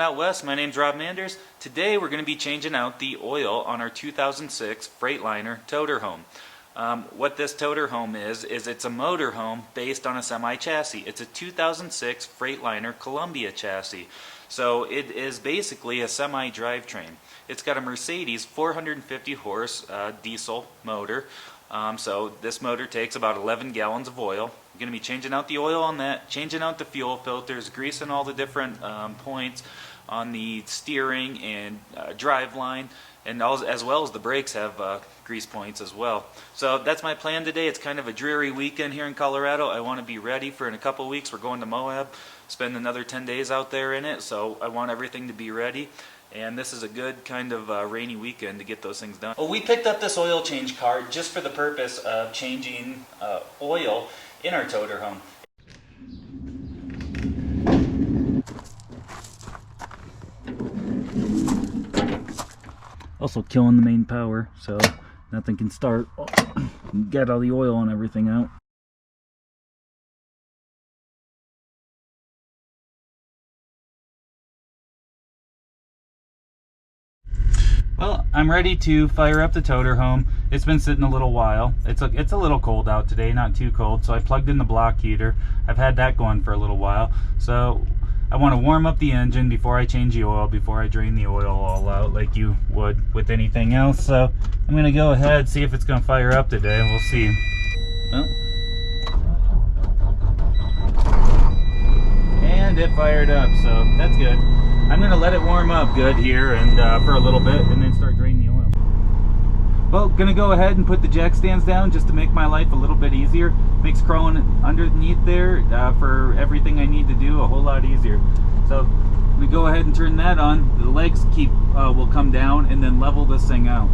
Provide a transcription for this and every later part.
out west. My name's Rob Manders. Today we're going to be changing out the oil on our 2006 Freightliner Toterhome. What this Toterhome is it's a motorhome based on a semi-chassis. It's a 2006 Freightliner Columbia chassis. So it is basically a semi-drivetrain. It's got a Mercedes 450 horse diesel motor. So this motor takes about 11 gallons of oil. I'm going to be changing out the oil on that, changing out the fuel filters, greasing all the different points on the steering and driveline, and as well as the brakes have grease points as well. So that's my plan today. It's kind of a dreary weekend here in Colorado. I want to be ready for in a couple weeks. We're going to Moab, spend another 10 days out there in it, so I want everything to be ready. And this is a good kind of rainy weekend to get those things done. Well, we picked up this oil change cart just for the purpose of changing oil in our Toterhome. Also killing the main power, so nothing can start. Get all the oil and everything out. Well, I'm ready to fire up the Toterhome. It's been sitting a little while. It's a little cold out today, not too cold, so I plugged in the block heater. I've had that going for a little while. So I want to warm up the engine before I change the oil, before I drain the oil all out like you would with anything else. So I'm going to go ahead, see if it's going to fire up today. We'll see. Well, and it fired up, so that's good. I'm going to let it warm up good here and for a little bit and then start draining the oil. Well, going to go ahead and put the jack stands down just to make my life a little bit easier. Makes crawling underneath there for everything I need to do a whole lot easier. So we go ahead and turn that on. The legs will come down and then level this thing out.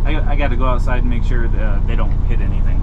I got to go outside and make sure that they don't hit anything.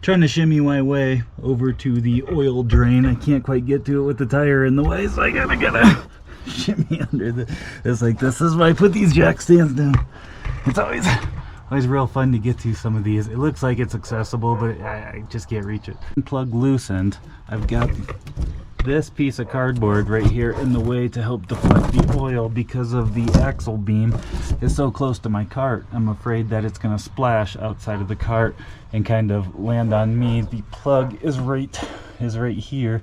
Trying to shimmy my way over to the oil drain. I can't quite get to it with the tire in the way, so I gotta shimmy under this like this. This is why I put these jack stands down. It's always real fun to get to some of these. It looks like it's accessible, but I just can't reach it. Plug loosened. I've got this piece of cardboard right here in the way to help deflect the oil because of the axle beam is so close to my cart. I'm afraid that it's going to splash outside of the cart and kind of land on me. The plug is right here,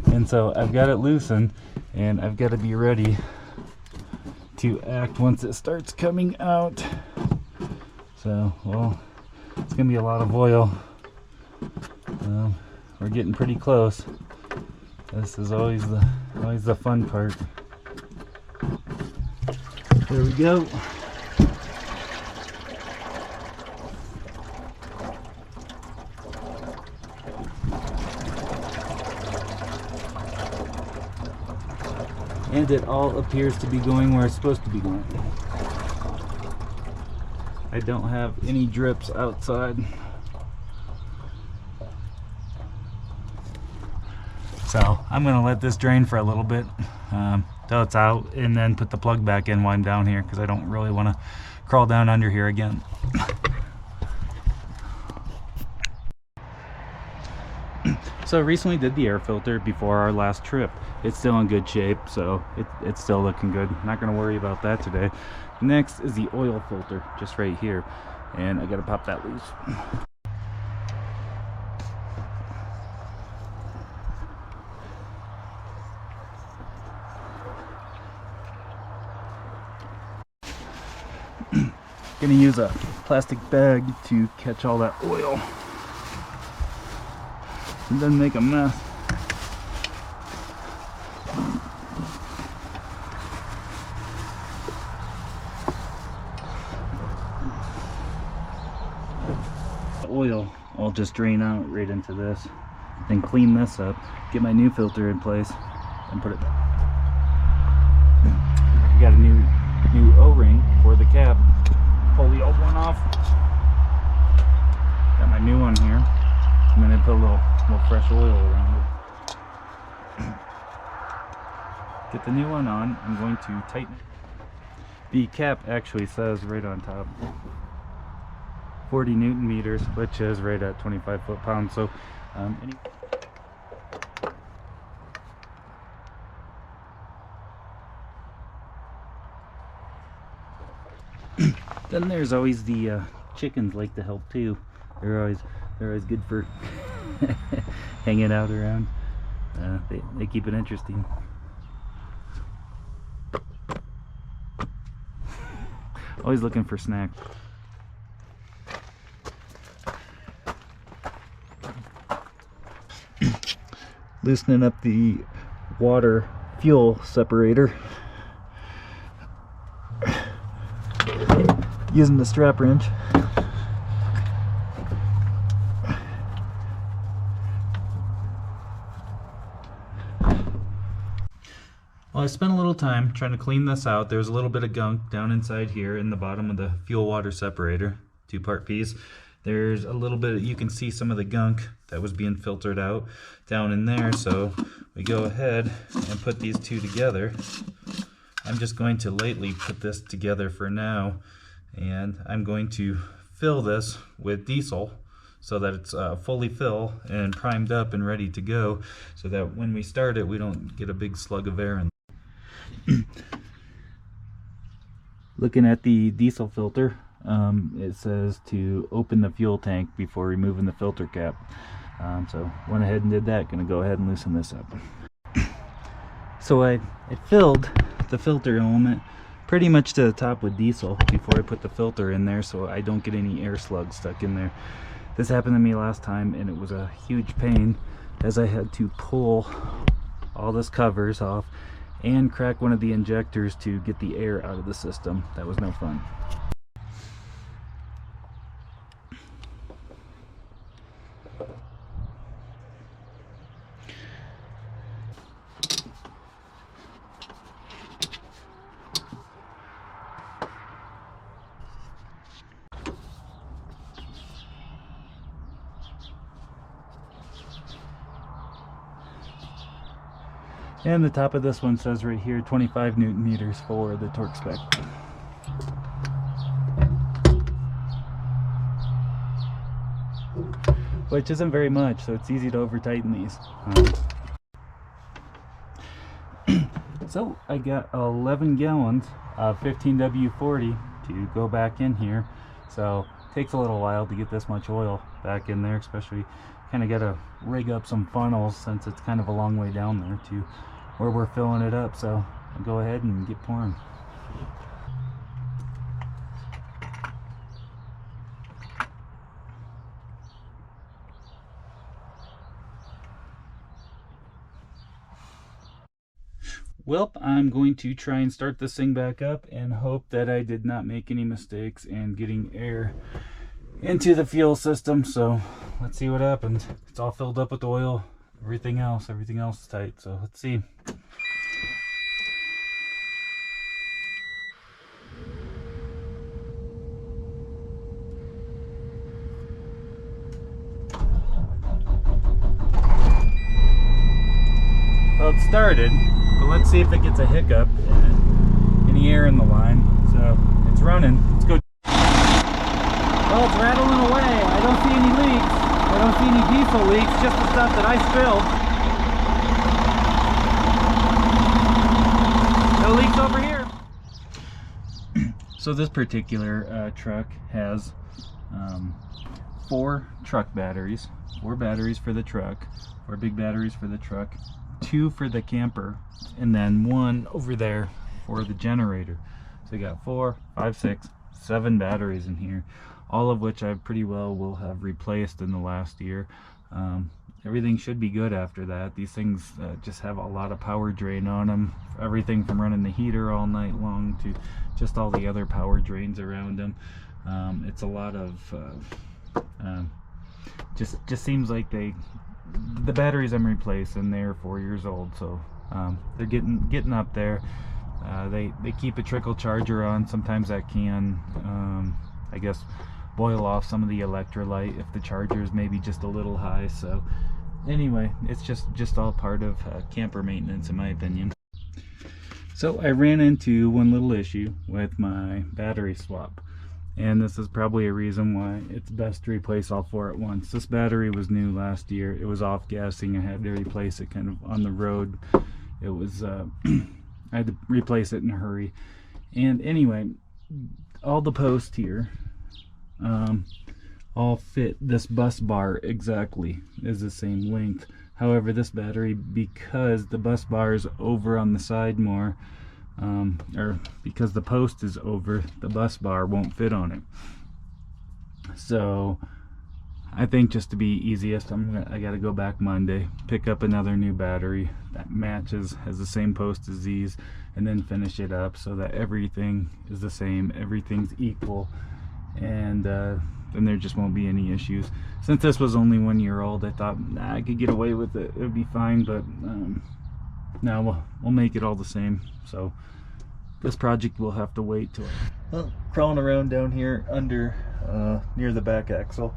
and so I've got it loosened and I've got to be ready to act once it starts coming out. So, well, it's going to be a lot of oil. We're getting pretty close. This is always the fun part. There we go. And it all appears to be going where it's supposed to be going. I don't have any drips outside. So I'm going to let this drain for a little bit till it's out, and then put the plug back in while I'm down here, because I don't really want to crawl down under here again. So I recently did the air filter before our last trip. It's still in good shape, so it's still looking good. Not going to worry about that today. Next is the oil filter, just right here, and I got to pop that loose. Gonna use a plastic bag to catch all that oil and then make a mess. The oil will just drain out right into this. Then clean this up, get my new filter in place, and put it back. I got a new O-ring for the cap. Pull the old one off. Got my new one here. I'm going to put a little fresh oil around it. Get the new one on. I'm going to tighten it. The cap actually says right on top 40 Newton meters, which is right at 25 foot-pounds. So then there's always the chickens like to help too. They're always good for hanging out around. They keep it interesting. Always looking for snacks. Loosening up the water fuel separator using the strap wrench. Well, I spent a little time trying to clean this out. There's a little bit of gunk down inside here in the bottom of the fuel water separator, two-part piece. There's a little bit, you can see some of the gunk that was being filtered out down in there. So we go ahead and put these two together. I'm just going to lightly put this together for now, and I'm going to fill this with diesel so that it's fully filled and primed up and ready to go, so that when we start it we don't get a big slug of air in. Looking at the diesel filter, it says to open the fuel tank before removing the filter cap. So went ahead and did that. Gonna go ahead and loosen this up. So I filled the filter element pretty much to the top with diesel before I put the filter in there, so I don't get any air slugs stuck in there. This happened to me last time and it was a huge pain, as I had to pull all this covers off and crack one of the injectors to get the air out of the system. That was no fun. And the top of this one says right here 25 Newton meters for the torque spec. Which isn't very much, so it's easy to over tighten these. So I got 11 gallons of 15W40 to go back in here. So it takes a little while to get this much oil back in there, especially kind of got to rig up some funnels since it's kind of a long way down there to where we're filling it up. So I'll go ahead and get pouring. Well, I'm going to try and start this thing back up and hope that I did not make any mistakes in getting air into the fuel system. So let's see what happens. It's all filled up with oil. Everything else is tight. So let's see. Well, it started, but let's see if it gets a hiccup and any air in the line. So it's running. Let's go. Well, it's rattling away. I don't see any leaks. I don't see any diesel leaks, just the stuff that I spilled. No leaks over here. So this particular truck has 4 truck batteries, 4 batteries for the truck, 4 big batteries for the truck, 2 for the camper, and then 1 over there for the generator. So you got 4, 5, 6, 7 batteries in here, all of which I pretty well will have replaced in the last year. Everything should be good after that. These things just have a lot of power drain on them. Everything from running the heater all night long to just all the other power drains around them. It's a lot of just seems like the batteries I'm replacing, they're 4 years old, so they're getting up there. They keep a trickle charger on. Sometimes that can I guess boil off some of the electrolyte if the charger is maybe just a little high. So anyway, it's just all part of camper maintenance, in my opinion. So I ran into one little issue with my battery swap, and this is probably a reason why it's best to replace all 4 at once. This battery was new last year. It was off gassing. I had to replace it kind of on the road. It was I had to replace it in a hurry. And anyway, all the posts here all fit this bus bar exactly, is the same length. However, this battery, because the bus bar is over on the side more, or because the post is over, the bus bar won't fit on it. So I think just to be easiest, I gotta go back Monday, pick up another new battery that matches, has the same post as these, and then finish it up so that everything is the same, everything's equal, and then there just won't be any issues. Since this was only 1 year old, I thought, nah, I could get away with it, it would be fine, but now we'll make it all the same. So this project will have to wait till. Well, crawling around down here under near the back axle,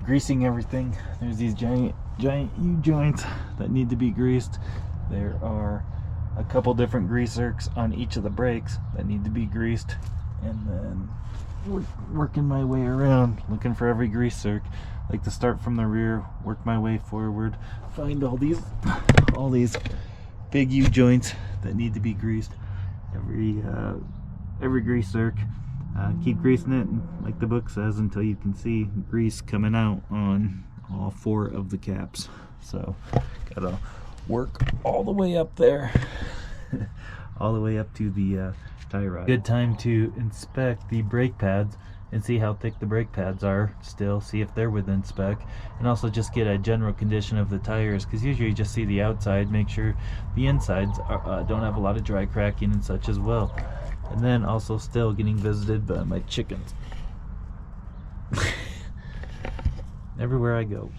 greasing everything. There's these giant U-joints that need to be greased. There are a couple different grease zerks on each of the brakes that need to be greased, and then working my way around looking for every grease zerk. Like to start from the rear, work my way forward, find all these big U-joints that need to be greased. Every grease zerk, keep greasing it, like the book says, until you can see grease coming out on all 4 of the caps. So gotta work all the way up there all the way up to the tie rod. Good time to inspect the brake pads and see how thick the brake pads are still, see if they're within spec, and also just get a general condition of the tires, because usually you just see the outside, make sure the insides don't have a lot of dry cracking and such as well. And then also still getting visited by my chickens everywhere I go.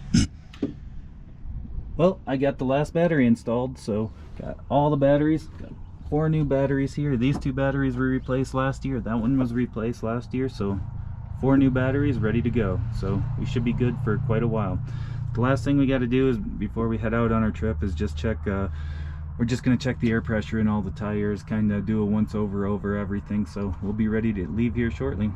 Well, I got the last battery installed, so got all the batteries, got 4 new batteries here. These 2 batteries were replaced last year, that one was replaced last year, so 4 new batteries ready to go. So we should be good for quite a while. The last thing we got to do is, before we head out on our trip, is just check, we're just going to check the air pressure in all the tires, kind of do a once over everything, so we'll be ready to leave here shortly.